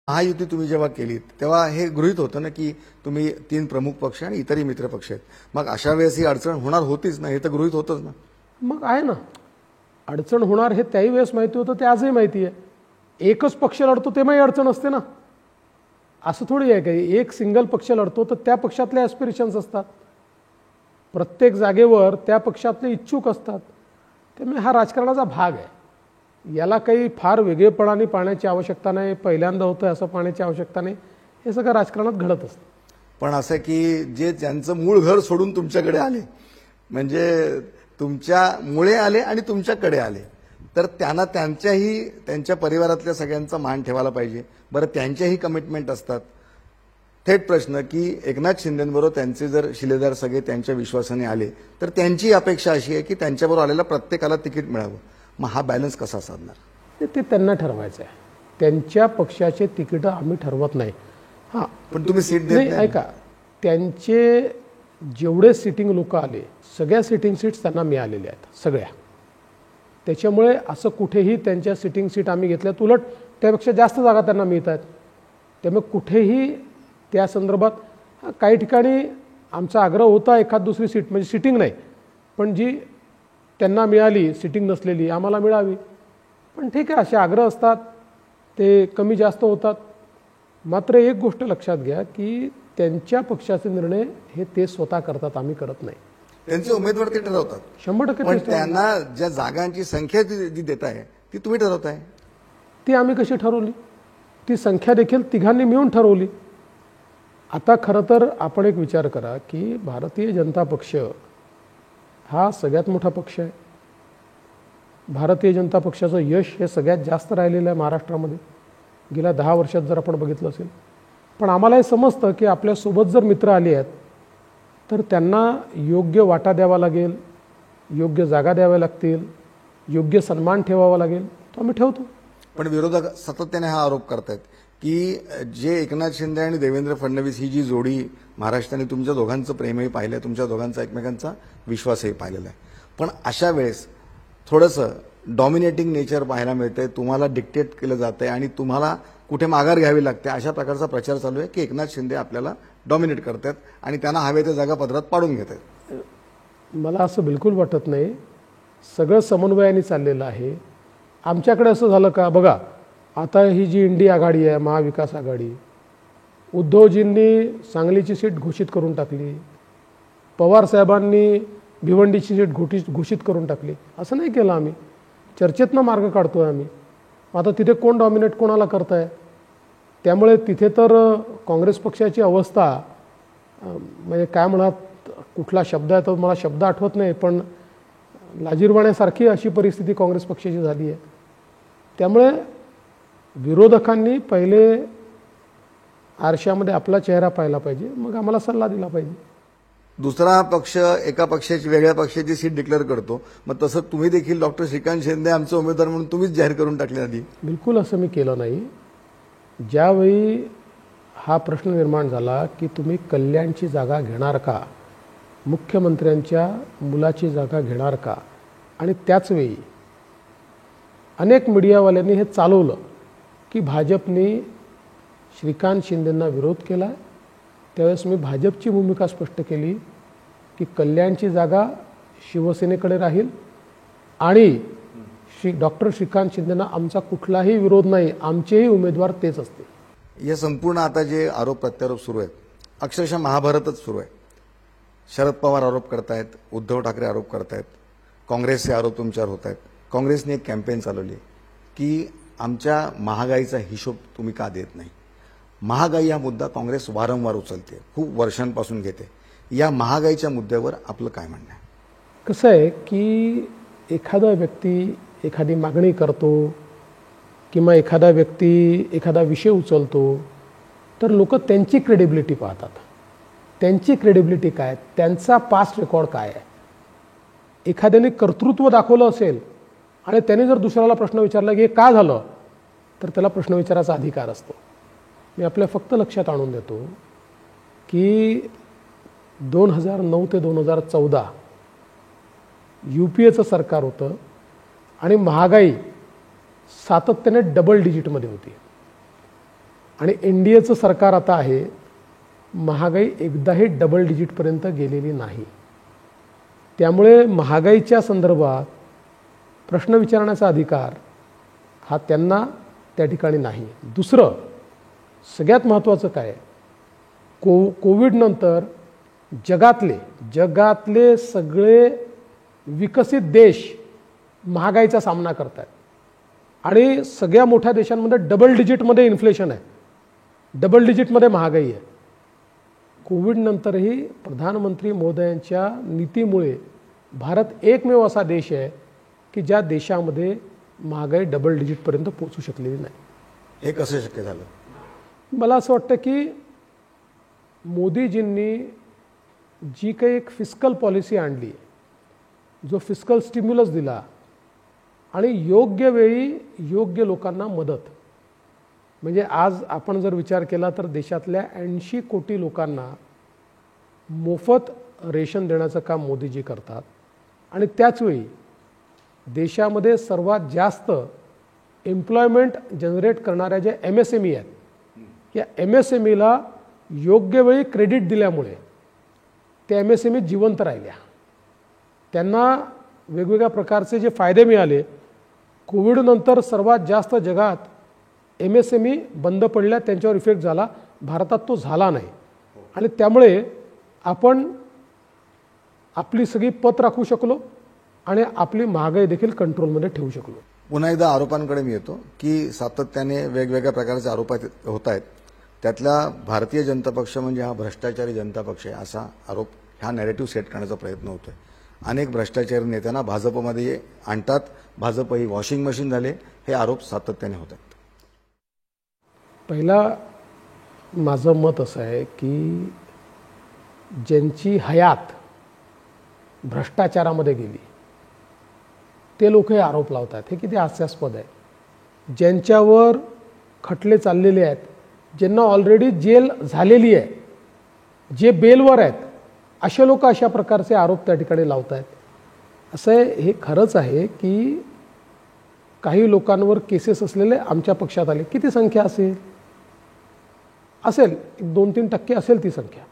महायुती तुम्ही जेव्हा केलीत तेव्हा हे गृहीत होतं ना की तुम्ही 3 प्रमुख पक्ष आणि इतरही मित्र पक्ष आहेत, मग अशा वेळेस ही अडचण होणार होतीच ना, हे तर गृहीत होतंच ना. मग आहे ना, अडचण होणार हे त्याही वेळेस माहिती होतं, ते आजही माहिती आहे. एकच पक्ष लढतो तेव्हाही अडचण असते ना. असं थोडी आहे काही एक सिंगल पक्ष लढतो तर त्या पक्षातले ॲस्पिरेशन्स असतात, प्रत्येक जागेवर त्या पक्षातले इच्छुक असतात. त्यामुळे हा राजकारणाचा भाग आहे, याला काही फार वेगळेपणाने पाहण्याची आवश्यकता नाही, पहिल्यांदा होतं असं पाहण्याची आवश्यकता नाही. हे सगळं राजकारणात घडत असतं. पण असं की जे ज्यांचं मूळ घर सोडून तुमच्याकडे आले, म्हणजे तुमच्यामुळे आले आणि तुमच्याकडे आले, तर त्यांना त्यांच्या परिवारातल्या सगळ्यांचा मान ठेवायला पाहिजे. बरं, त्यांच्याही कमिटमेंट असतात. थेट प्रश्न की एकनाथ शिंदेबरोबर त्यांचे जर शिलेदार सगळे त्यांच्या विश्वासाने आले तर त्यांची अपेक्षा अशी आहे की त्यांच्याबरोबर आलेल्या प्रत्येकाला तिकीट मिळावं. मग हा बॅलन्स कसा साधणार? ते त्यांना ठरवायचं आहे. त्यांच्या पक्षाचे तिकीट आम्ही ठरवत नाही. हां, पण तुम्ही सीट देत नाही. ऐका, त्यांचे जेवढे सिटिंग लोक आले सगळ्या सिटिंग सीट्स त्यांना मिळालेल्या आहेत सगळ्या. त्याच्यामुळे असं कुठेही त्यांच्या सिटिंग सीट आम्ही घेतल्यात, उलट त्यापेक्षा जास्त जागा त्यांना मिळत आहेत. त्यामुळे कुठेही त्या संदर्भात काही ठिकाणी आमचा आग्रह होता एखाद दुसरी सीट, म्हणजे सिटिंग नाही पण जी त्यांना मिळाली सिटिंग नसलेली आम्हाला मिळावी. पण ठीक आहे, असे आग्रह असतात, ते कमी जास्त होतात. मात्र एक गोष्ट लक्षात घ्या की त्यांच्या पक्षाचे निर्णय हे ते स्वतः करतात, आम्ही करत नाही. त्यांचे उमेदवार ते ठरवतात 100%. पण त्यांना ज्या जागांची संख्या जी देत आहे ती तुम्ही ठरवताय. ती आम्ही कशी ठरवली? ती संख्या देखील तिघांनी मिळून ठरवली. आता खरं तर आपण एक विचार करा की भारतीय जनता पक्ष हा सगळ्यात मोठा पक्ष आहे. भारतीय जनता पक्षाचं यश हे सगळ्यात जास्त राहिलेलं आहे महाराष्ट्रामध्ये गेल्या 10 वर्षात जर आपण बघितलं असेल. पण आम्हाला हे समजतं की आपल्यासोबत जर मित्र आले आहेत तर त्यांना योग्य वाटा द्यावा लागेल, योग्य जागा द्याव्या लागतील, योग्य सन्मान ठेवावा लागेल, तो आम्ही ठेवतो. पण विरोधक सातत्याने हा आरोप करतायत की जे एकनाथ शिंदे आणि देवेंद्र फडणवीस ही जी जोडी महाराष्ट्राने तुमच्या दोघांचं प्रेमही पाहिलं, तुमच्या दोघांचा एकमेकांचा विश्वासही पाहिलेला आहे, पण अशा वेळेस थोडंसं डॉमिनेटिंग नेचर पाहायला मिळतंय, तुम्हाला डिक्टेट केलं जातंय आणि तुम्हाला कुठे माघार घ्यावी लागते. अशा प्रकारचा प्रचार चालू आहे की एकनाथ शिंदे आपल्याला डॉमिनेट करतात आणि त्यांना हवे त्या जागा पदरात पाडून घेत आहेत. मला असं बिलकुल वाटत नाही. सगळं समन्वयाने चाललेलं आहे. आमच्याकडे असं झालं का बघा, आता ही जी इंडी आघाडी आहे, महाविकास आघाडी, उद्धवजींनी सांगलीची सीट घोषित करून टाकली, पवार साहेबांनी भिवंडीची सीट घोषित करून टाकली. असं नाही केलं आम्ही, चर्चेतनं मार्ग काढतोय आम्ही. आता तिथे कोण डॉमिनेट कोणाला करत आहे? त्यामुळे तिथे तर काँग्रेस पक्षाची अवस्था म्हणजे काय म्हणत, कुठला शब्द आहे तो मला शब्द आठवत नाही, पण लाजिरवाण्यासारखी अशी परिस्थिती काँग्रेस पक्षाची झाली आहे. त्यामुळे विरोधकांनी पहिले आरशामध्ये आपला चेहरा पाहिला पाहिजे, मग आम्हाला सल्ला दिला पाहिजे. दुसरा पक्ष एका पक्षाची वेगळ्या पक्षाची सीट डिक्लेअर करतो, मग तसं तुम्ही देखील डॉक्टर श्रीकांत शिंदे आमचे उमेदवार म्हणून तुम्हीच जाहीर करून टाकले आधी? बिलकुल असं मी केलं नाही. ज्यावेळी हा प्रश्न निर्माण झाला की तुम्ही कल्याणची जागा घेणार का, मुख्यमंत्र्यांच्या मुलाची जागा घेणार का, आणि त्याचवेळी अनेक मीडियावाल्यांनी हे चालवलं की भाजपने श्रीकांत शिंदेंना विरोध केला, त्यावेळेस मी भाजपची भूमिका स्पष्ट केली की कल्याणची जागा शिवसेनेकडे राहील आणि डॉक्टर श्रीकांत शिंदेंना आमचा कुठलाही विरोध नाही, आमचेही उमेदवार तेच असते. या संपूर्ण आता जे आरोप प्रत्यारोप सुरू आहेत, अक्षरशः महाभारतच सुरू आहे. शरद पवार आरोप करतायत, उद्धव ठाकरे आरोप करतायत, काँग्रेसचे आरोप तुमच्यावर होत आहेत. काँग्रेसने एक कॅम्पेन चालवली की आमच्या महागाईचा हिशोब तुम्ही का देत नाही. महागाई हा मुद्दा काँग्रेस वारंवार उचलते, खूप वर्षांपासून घेते. या महागाईच्या मुद्द्यावर आपलं काय म्हणणं आहे? कसं आहे की एखादा व्यक्ती एखादी मागणी करतो किंवा एखादा व्यक्ती एखादा विषय उचलतो तर लोक त्यांची क्रेडिबिलिटी पाहतात. त्यांची क्रेडिबिलिटी काय, त्यांचा पास्ट रेकॉर्ड काय आहे. एखाद्याने कर्तृत्व दाखवलं असेल आणि त्याने जर दुसऱ्याला प्रश्न विचारला की हे का झालं, तर त्याला प्रश्न विचारायचा अधिकार असतो. मी आपल्या फक्त लक्षात आणून देतो की 2009 ते 2014 UPAचं सरकार होतं आणि महागाई सातत्याने डबल डिजिटमध्ये होती. आणि NDAचं सरकार आता आहे, महागाई एकदाही डबल डिजिटपर्यंत गेलेली नाही. त्यामुळे महागाईच्या संदर्भात प्रश्न विचारण्याचा अधिकार हा त्यांना त्या ठिकाणी नाही. दुसरं सगळ्यात महत्त्वाचं काय, कोविडनंतर जगातले सगळे विकसित देश महागाईचा सामना करत आहेत आणि सगळ्या मोठ्या देशांमध्ये डबल डिजिटमध्ये इन्फ्लेशन आहे, डबल डिजिटमध्ये महागाई आहे. कोविडनंतरही प्रधानमंत्री महोदयांच्या नीतीमुळे भारत एकमेव असा देश आहे की ज्या देशामध्ये महागाई डबल डिजिटपर्यंत पोहोचू शकलेली नाही. हे कसं शक्य झालं? मला असं वाटतं की मोदीजींनी जी काही एक फिस्कल पॉलिसी आणली, जो फिस्कल स्टिम्युलस दिला आणि योग्य वेळी योग्य लोकांना मदत, म्हणजे आज आपण जर विचार केला तर देशातल्या 80 कोटी लोकांना मोफत रेशन देण्याचं काम मोदीजी करतात आणि त्याचवेळी देशामध्ये सर्वात जास्त एम्प्लॉयमेंट जनरेट करणाऱ्या ज्या MSME आहेत, या MSMEला योग्य वेळी क्रेडिट दिल्यामुळे त्या MSME जिवंत राहिल्या, त्यांना वेगवेगळ्या प्रकारचे जे फायदे मिळाले. कोविडनंतर सर्वात जास्त जगात MSME बंद पडल्या, त्यांच्यावर इफेक्ट झाला, भारतात तो झाला नाही आणि त्यामुळे आपण आपली सगळी पत राखू शकलो आणि आपली महागाई देखील कंट्रोलमध्ये ठेवू शकलो. पुन्हा एकदा आरोपांकडे मी येतो की सातत्याने वेगवेगळ्या प्रकारचे आरोप होत आहेत. त्यातला भारतीय जनता पक्ष म्हणजे हा भ्रष्टाचारी जनता पक्ष आहे असा आरोप, हा नॅरेटिव्ह सेट करण्याचा प्रयत्न होतोय. अनेक भ्रष्टाचारी नेत्यांना भाजपमध्ये आणतात, भाजप ही वॉशिंग मशीन झाले, हे आरोप सातत्याने होत आहेत. पहिला माझं मत असं आहे की ज्यांची हयात भ्रष्टाचारामध्ये गेली ते लोक हे आरोप लावतात, हे किती हास्यास्पद आहे. ज्यांच्यावर खटले चाललेले आहेत, ज्यांना ऑलरेडी जेल झालेली आहे, जे बेलवर आहेत, असे लोक अशा प्रकारचे आरोप त्या ठिकाणी लावत आहेत. असं आहे, हे खरंच आहे की काही लोकांवर केसेस असलेले आमच्या पक्षात आले. किती संख्या असेल? 1-2-3% असेल ती संख्या,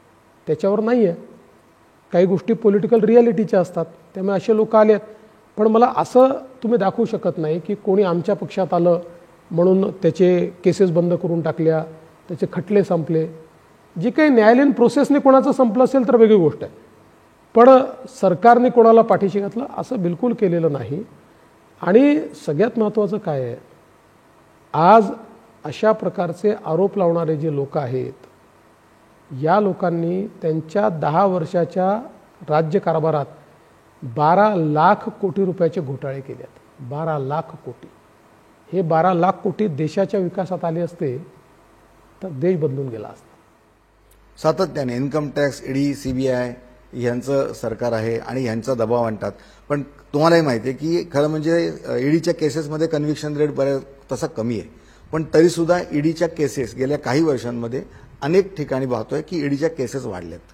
त्याच्यावर नाही आहे. काही गोष्टी पॉलिटिकल रियालिटीच्या असतात, त्यामुळे असे लोक आले आहेत. पण मला असं तुम्ही दाखवू शकत नाही की कोणी आमच्या पक्षात आलं म्हणून त्याचे केसेस बंद करून टाकल्या, त्याचे खटले संपले. जी काही न्यायालयीन प्रोसेसने कोणाचं संपलं असेल तर वेगळी गोष्ट आहे, पण सरकारने कोणाला पाठीशी घातलं असं बिलकुल केलेलं नाही. आणि सगळ्यात महत्त्वाचं काय आहे, आज अशा प्रकारचे आरोप लावणारे जे लोक आहेत, या लोकांनी त्यांच्या 10 वर्षाच्या राज्यकारभारात 12 लाख कोटी रुपयाचे घोटाळे केले आहेत. 12 लाख कोटी. हे 12 लाख कोटी देशाच्या विकासात आले असते तर देश बदलून गेला असता. सातत्याने इन्कम टॅक्स, ED, CBI यांचं सरकार आहे आणि यांचा दबाव आणतात. पण तुम्हालाही माहिती आहे की खरं म्हणजे EDच्या केसेसमध्ये कन्व्हिक्शन रेट तसा कमी आहे, पण तरीसुद्धा EDच्या केसेस गेल्या काही वर्षांमध्ये अनेक ठिकाणी पाहतोय की EDच्या केसेस वाढल्यात.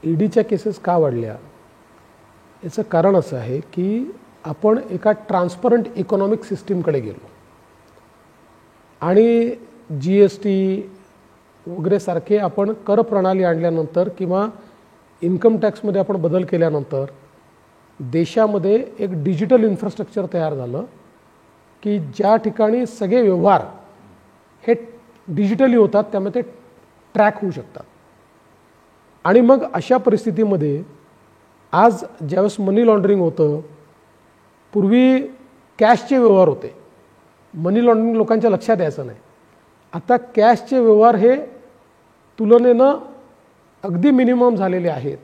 EDच्या केसेस का वाढल्या याचं कारण असं आहे की आपण एका ट्रान्सपरंट इकॉनॉमिक सिस्टीमकडे गेलो आणि GST वगैरे सारखे आपण कर प्रणाली आणल्यानंतर किंवा इन्कम टॅक्समध्ये आपण बदल केल्यानंतर देशामध्ये एक डिजिटल इन्फ्रास्ट्रक्चर तयार झालं की ज्या ठिकाणी सगळे व्यवहार हे डिजिटली होतात, त्यामुळे ते ट्रॅक होऊ शकतात. आणि मग अशा परिस्थितीमध्ये आज ज्यावेळेस मनी लॉन्ड्रिंग होतं, पूर्वी कॅशचे व्यवहार होते, मनी लॉन्ड्रिंग लोकांच्या लक्षात यायचं नाही. आता कॅशचे व्यवहार हे तुलनेनं अगदी मिनिमम झालेले आहेत.